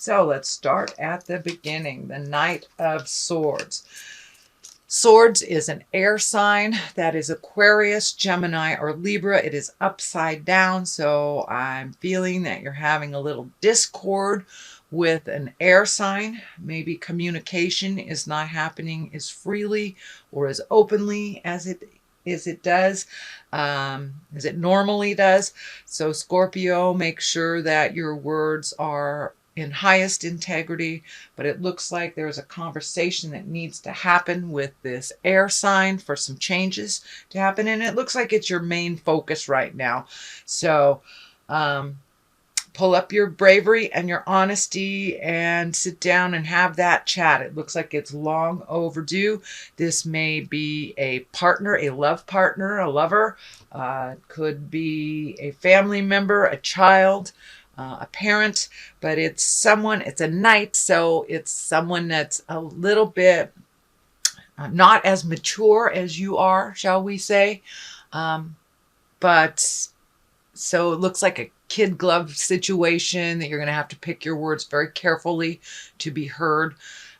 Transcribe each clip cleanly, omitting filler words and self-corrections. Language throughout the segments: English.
So let's start at the beginning. The Knight of Swords. Swords is an air sign. That is Aquarius, Gemini, or Libra. It is upside down. So I'm feeling that you're having a little discord with an air sign. Maybe communication is not happening as freely or as openly as it does, as it normally does. So Scorpio, make sure that your words are in highest integrity, but it looks like there's a conversation that needs to happen with this air sign for some changes to happen. And it looks like it's your main focus right now. So pull up your bravery and your honesty and sit down and have that chat. It looks like it's long overdue. This may be a partner, a love partner, a lover. Could be a family member, a child, a parent, but it's someone, it's a knight, so it's someone that's a little bit not as mature as you are, shall we say. But so it looks like a kid glove situation that you're going to have to pick your words very carefully to be heard.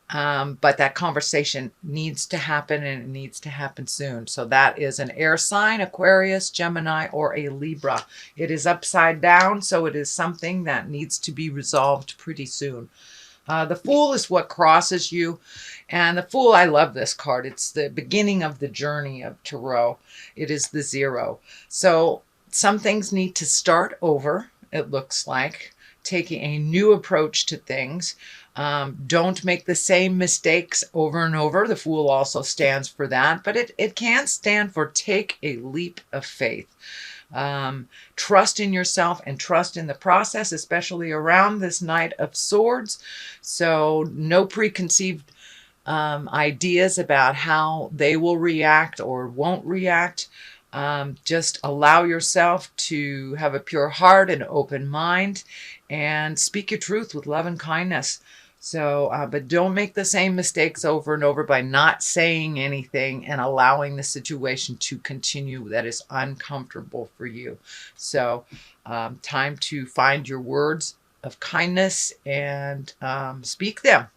But that conversation needs to happen, and it needs to happen soon. So that is an air sign, Aquarius, Gemini, or a Libra. It is upside down, so it is something that needs to be resolved pretty soon. The Fool is what crosses you. And the Fool, I love this card. It's the beginning of the journey of Tarot. It is the 0. So some things need to start over, it looks like, taking a new approach to things. Don't make the same mistakes over and over. The Fool also stands for that, but it can stand for take a leap of faith. Trust in yourself and trust in the process, especially around this Knight of Swords. So no preconceived ideas about how they will react or won't react. Just allow yourself to have a pure heart and open mind and speak your truth with love and kindness. So, but don't make the same mistakes over and over by not saying anything and allowing the situation to continue that is uncomfortable for you. So, time to find your words of kindness and speak them.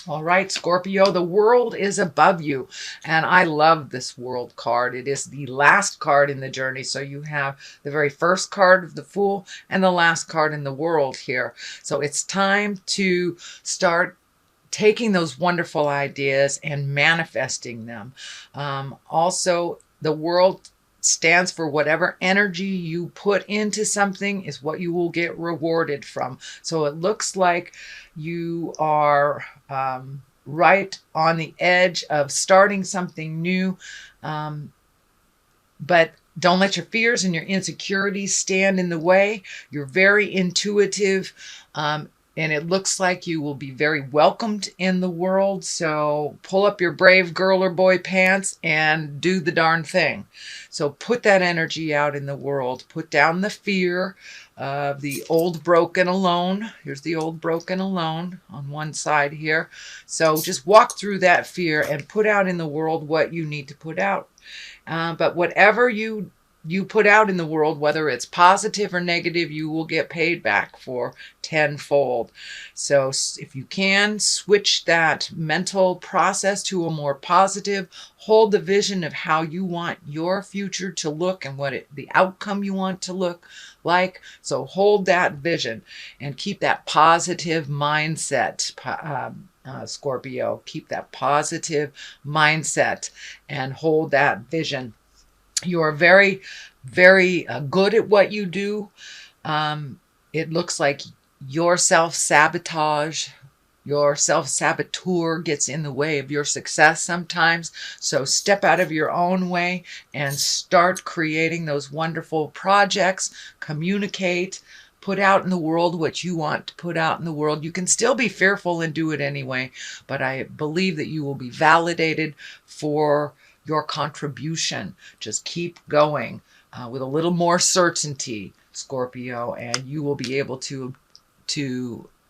All right, Scorpio, the world is above you. And I love this world card. It is the last card in the journey. So you have the very first card of the Fool and the last card in the world here. So it's time to start taking those wonderful ideas and manifesting them. Also, the world stands for whatever energy you put into something is what you will get rewarded from. So it looks like you are right on the edge of starting something new, but don't let your fears and your insecurities stand in the way. You're very intuitive, and it looks like you will be very welcomed in the world. So pull up your brave girl or boy pants and do the darn thing. So put that energy out in the world. Put down the fear of the old broken alone. Here's the old broken alone on one side here. So just walk through that fear and put out in the world what you need to put out. But whatever you put out in the world, whether it's positive or negative, you will get paid back for tenfold. So if you can, switch that mental process to a more positive, hold the vision of how you want your future to look and the outcome you want to look like. So hold that vision and keep that positive mindset, Scorpio. Keep that positive mindset and hold that vision. You are very, very good at what you do. It looks like your self-sabotage, your self-saboteur gets in the way of your success sometimes. So step out of your own way and start creating those wonderful projects. Communicate. Put out in the world what you want to put out in the world. You can still be fearful and do it anyway, but I believe that you will be validated for your contribution. Just keep going with a little more certainty, Scorpio, and you will be able to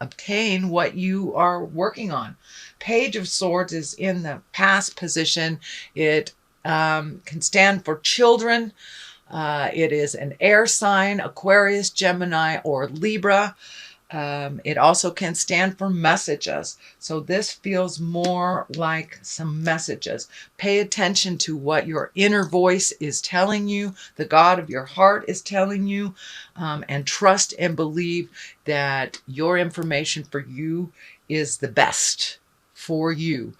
obtain what you are working on. Page of Swords is in the past position. It can stand for children. It is an air sign, Aquarius, Gemini, or Libra. It also can stand for messages. So this feels more like some messages. Pay attention to what your inner voice is telling you, the God of your heart is telling you, and trust and believe that your information for you is the best for you.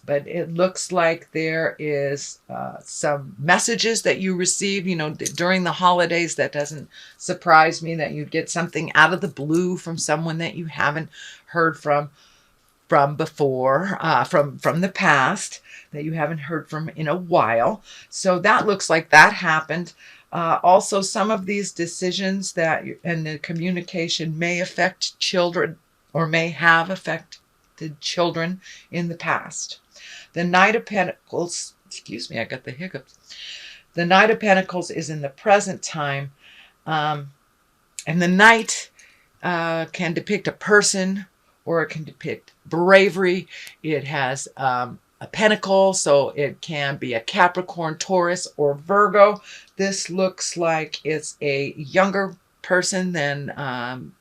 But it looks like there is some messages that you receive, during the holidays. That doesn't surprise me that you'd get something out of the blue from someone that you haven't heard from before, from the past, that you haven't heard from in a while. So that looks like that happened. Also, some of these decisions and the communication may affect children, or may have affected children in the past. The Knight of Pentacles, excuse me, I got the hiccups. The Knight of Pentacles is in the present time. And the Knight can depict a person, or it can depict bravery. It has a pentacle, so it can be a Capricorn, Taurus, or Virgo. This looks like it's a younger person than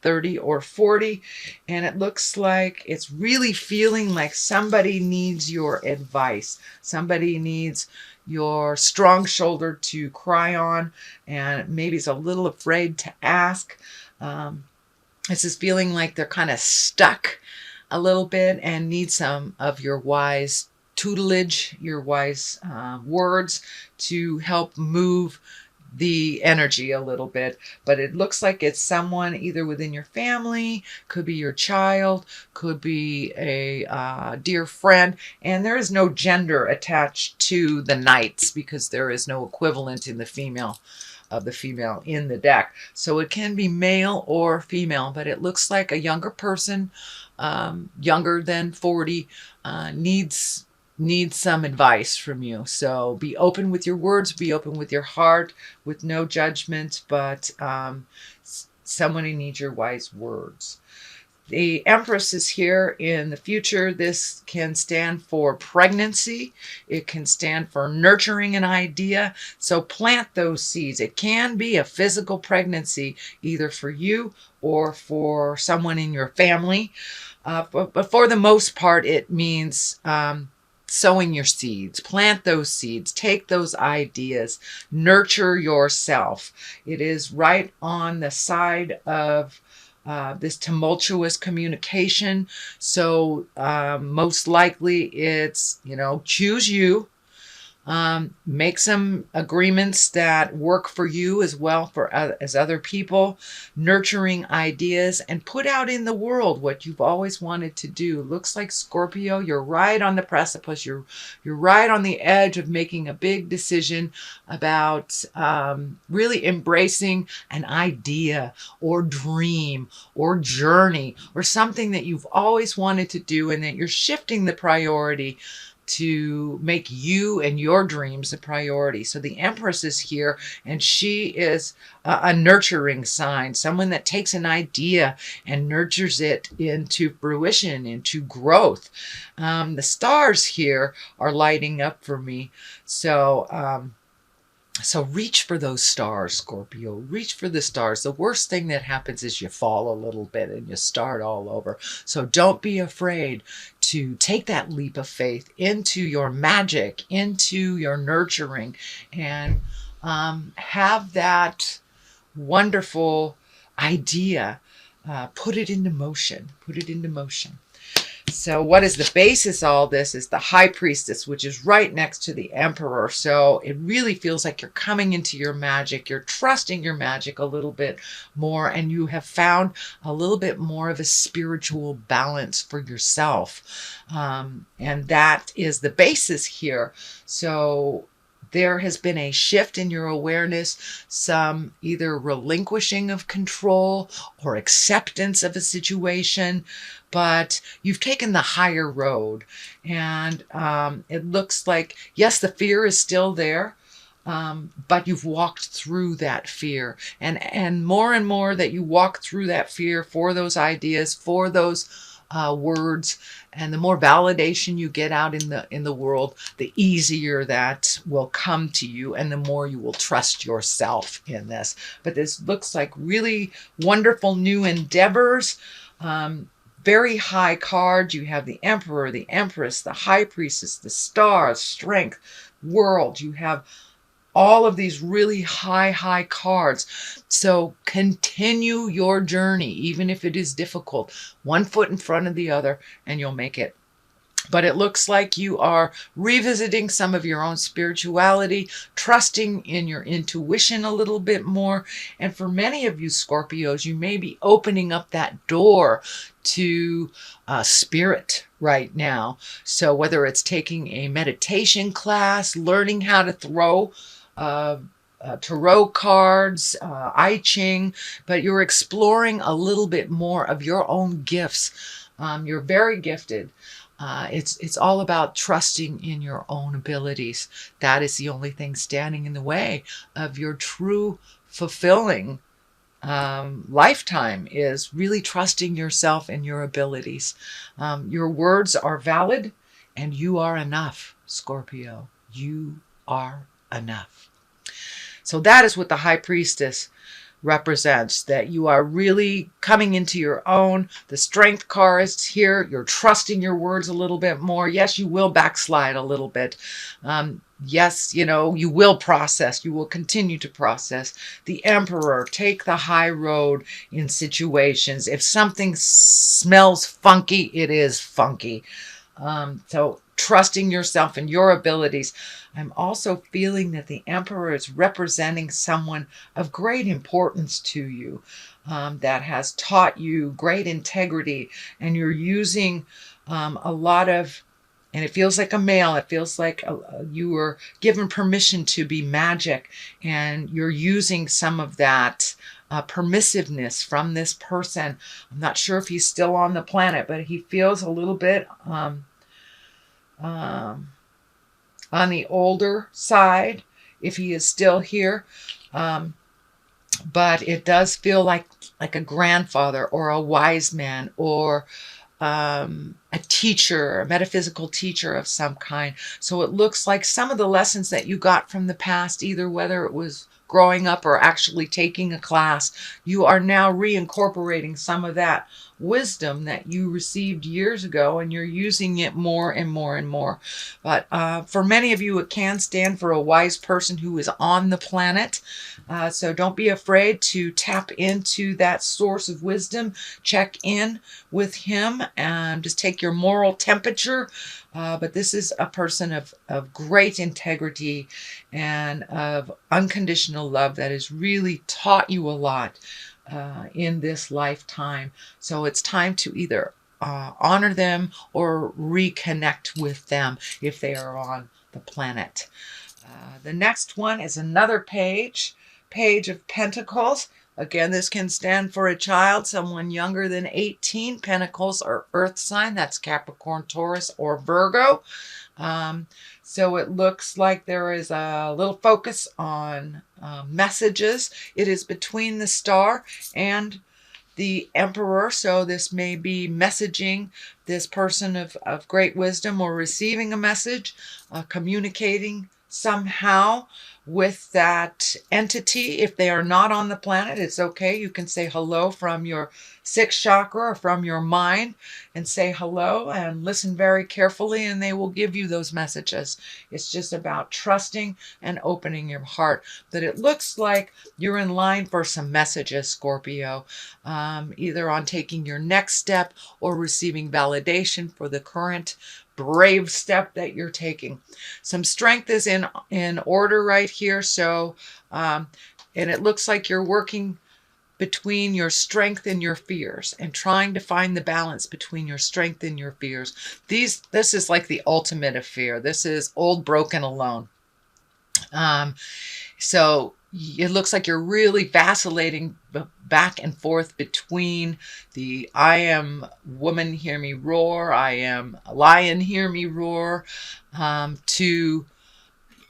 30 or 40, and it looks like it's really feeling like somebody needs your advice. Somebody needs your strong shoulder to cry on, and maybe is a little afraid to ask. This is feeling like they're kind of stuck a little bit and need some of your wise tutelage, your wise words to help move the energy a little bit. But it looks like it's someone either within your family, could be your child, could be a dear friend, and there is no gender attached to the knights because there is no equivalent in the female in the deck. So it can be male or female, but it looks like a younger person, younger than 40, needs some advice from you. So be open with your words, be open with your heart, with no judgment, but somebody needs your wise words. The Empress is here in the future. This can stand for pregnancy. It can stand for nurturing an idea. So plant those seeds. It can be a physical pregnancy, either for you or for someone in your family. But for the most part, it means sowing your seeds. Plant those seeds. Take those ideas. Nurture yourself. It is right on the side of this tumultuous communication. So most likely it's, choose you. Make some agreements that work for you as well as other people, nurturing ideas, and put out in the world what you've always wanted to do. Looks like, Scorpio, you're right on the precipice. You're right on the edge of making a big decision about really embracing an idea or dream or journey or something that you've always wanted to do, and that you're shifting the priority to make you and your dreams a priority. So the Empress is here, and she is a nurturing sign, someone that takes an idea and nurtures it into fruition, into growth. The stars here are lighting up for me. So reach for those stars, Scorpio. Reach for the stars. The worst thing that happens is you fall a little bit and you start all over. So don't be afraid to take that leap of faith into your magic, into your nurturing, and have that wonderful idea. Put it into motion. Put it into motion. So what is the basis of all this is the High Priestess, which is right next to the Emperor. So it really feels like you're coming into your magic. You're trusting your magic a little bit more, and you have found a little bit more of a spiritual balance for yourself. And that is the basis here. So there has been a shift in your awareness, some either relinquishing of control or acceptance of a situation, but you've taken the higher road. And it looks like, yes, the fear is still there, but you've walked through that fear. And more that you walk through that fear for those ideas, for those words, and the more validation you get out in the world, the easier that will come to you, and the more you will trust yourself in this. But this looks like really wonderful new endeavors. Very high cards. You have the Emperor, the Empress, the High Priestess, the Star, Strength, World. You have all of these really high cards. So continue your journey, even if it is difficult, one foot in front of the other, and you'll make it. But it looks like you are revisiting some of your own spirituality, trusting in your intuition a little bit more. And for many of you Scorpios, you may be opening up that door to spirit right now. So whether it's taking a meditation class, learning how to throw tarot cards, I Ching, but you're exploring a little bit more of your own gifts. You're very gifted. It's all about trusting in your own abilities. That is the only thing standing in the way of your true fulfilling lifetime, is really trusting yourself and your abilities. Your words are valid, and you are enough, Scorpio. You are enough. So that is what the High Priestess represents, that you are really coming into your own. The Strength card is here. You're trusting your words a little bit more. Yes, you will backslide a little bit. Yes, you will process. You will continue to process. The Emperor, take the high road in situations. If something smells funky, it is funky. So trusting yourself and your abilities. I'm also feeling that the Emperor is representing someone of great importance to you, that has taught you great integrity, and you're using a lot of, and it feels like a male, it feels like you were given permission to be magic, and you're using some of that permissiveness from this person. I'm not sure if he's still on the planet, but he feels a little bit on the older side, if he is still here. But it does feel like a grandfather or a wise man, or a teacher, a metaphysical teacher of some kind. So it looks like some of the lessons that you got from the past, either whether it was growing up or actually taking a class, you are now reincorporating some of that wisdom that you received years ago, and you're using it more and more and more. But for many of you, it can stand for a wise person who is on the planet. So don't be afraid to tap into that source of wisdom. Check in with him and just take your moral temperature. But this is a person of great integrity and of unconditional love that has really taught you a lot in this lifetime. So it's time to either honor them or reconnect with them if they are on the planet. The next one is another Page of Pentacles. Again, this can stand for a child, someone younger than 18. Pentacles are earth sign. That's Capricorn, Taurus, or Virgo. So it looks like there is a little focus on messages. It is between the Star and the Emperor. So this may be messaging this person of great wisdom, or receiving a message, communicating somehow with that entity. If they are not on the planet, it's okay. You can say hello from your sixth chakra or from your mind, and say hello and listen very carefully, and they will give you those messages. It's just about trusting and opening your heart. But it looks like you're in line for some messages, Scorpio, either on taking your next step or receiving validation for the current brave step that you're taking. Some strength is in order right here. So, and it looks like you're working between your strength and your fears, and trying to find the balance between your strength and your fears. This is like the ultimate of fear. This is old, broken, alone. So it looks like you're really vacillating back and forth between the I am woman, hear me roar, I am a lion, hear me roar, to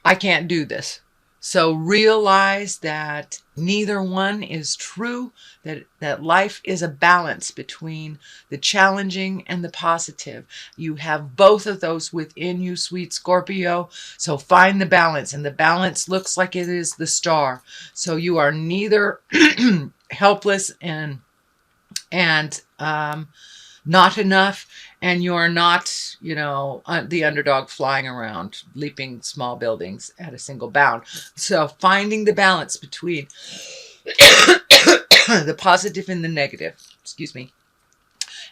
I can't do this. So realize that neither one is true, that life is a balance between the challenging and the positive. You have both of those within you, sweet Scorpio. So find the balance, and the balance looks like it is the star. So you are neither helpless and not enough, and you're not, the underdog flying around, leaping small buildings at a single bound. So finding the balance between the positive and the negative, excuse me.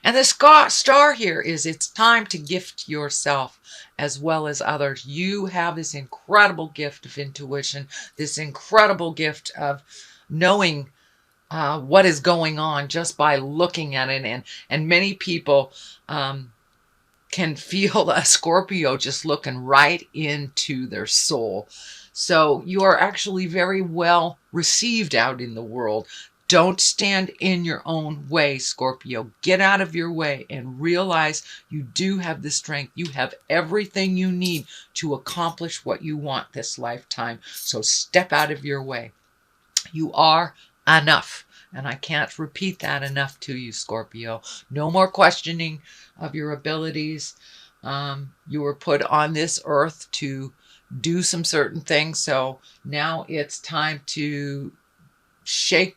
And the star here is it's time to gift yourself as well as others. You have this incredible gift of intuition, this incredible gift of knowing what is going on just by looking at it. And many people can feel a Scorpio just looking right into their soul. So you are actually very well received out in the world. Don't stand in your own way, Scorpio. Get out of your way and realize you do have the strength. You have everything you need to accomplish what you want this lifetime. So step out of your way. You are enough. And I can't repeat that enough to you, Scorpio. No more questioning of your abilities. You were put on this earth to do some certain things. So now it's time to shake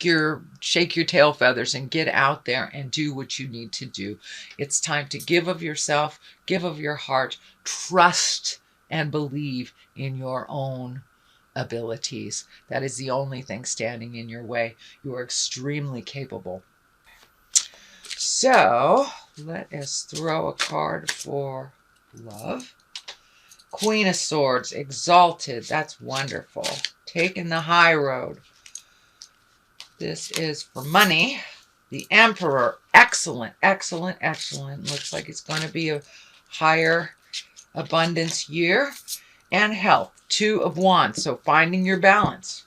your tail feathers and get out there and do what you need to do. It's time to give of yourself, give of your heart, trust and believe in your own abilities. That is the only thing standing in your way. You are extremely capable. So let us throw a card for love. Queen of Swords, exalted. That's wonderful. Taking the high road. This is for money. The Emperor, excellent, excellent, excellent. Looks like it's going to be a higher abundance year. And health, Two of Wands. So finding your balance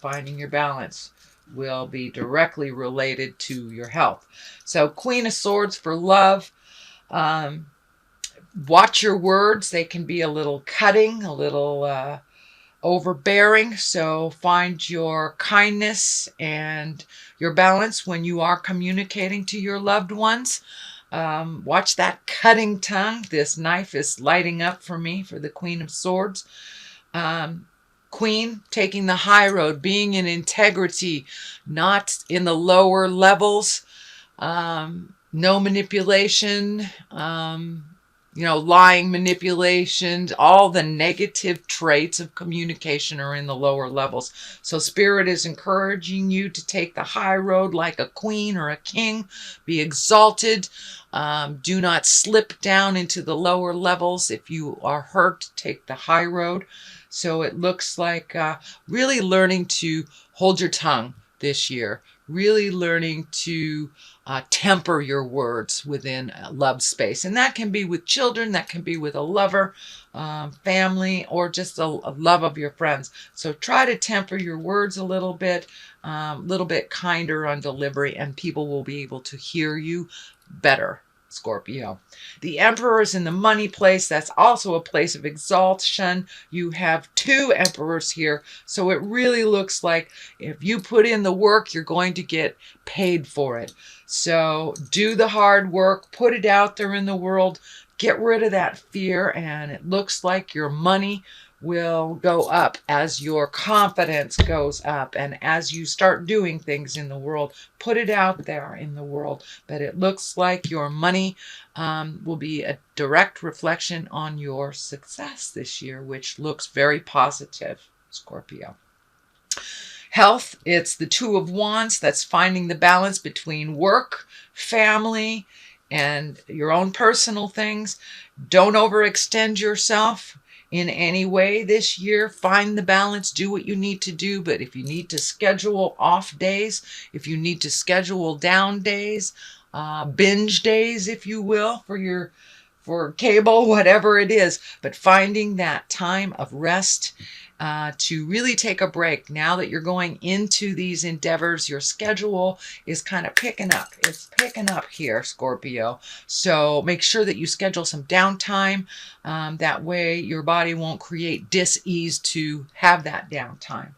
will be directly related to your health. So Queen of Swords for love. Watch your words. They can be a little cutting, a little overbearing. So find your kindness and your balance when you are communicating to your loved ones. Watch that cutting tongue. This knife is lighting up for me for the Queen of Swords. Queen, taking the high road, being in integrity, not in the lower levels, no manipulation, lying, manipulation, all the negative traits of communication are in the lower levels. So Spirit is encouraging you to take the high road like a queen or a king, be exalted. Do not slip down into the lower levels. If you are hurt, take the high road. So it looks like really learning to hold your tongue this year, really learning to temper your words within a love space. And that can be with children, that can be with a lover, family, or just a love of your friends. So try to temper your words a little bit kinder on delivery, and people will be able to hear you better, Scorpio. The Emperor is in the money place. That's also a place of exaltation. You have two emperors here. So it really looks like if you put in the work, you're going to get paid for it. So do the hard work, put it out there in the world, get rid of that fear, and it looks like your money will go up as your confidence goes up and as you start doing things in the world. Put it out there in the world. But it looks like your money will be a direct reflection on your success this year, which looks very positive, Scorpio. Health, it's the Two of Wands. That's finding the balance between work, family, and your own personal things. Don't overextend yourself in any way this year. Find the balance, do what you need to do. But if you need to schedule off days, if you need to schedule down days, binge days, if you will, for cable, whatever it is, but finding that time of rest to really take a break. Now that you're going into these endeavors, your schedule is kind of picking up. It's picking up here, Scorpio. So make sure that you schedule some downtime. That way your body won't create dis-ease to have that downtime.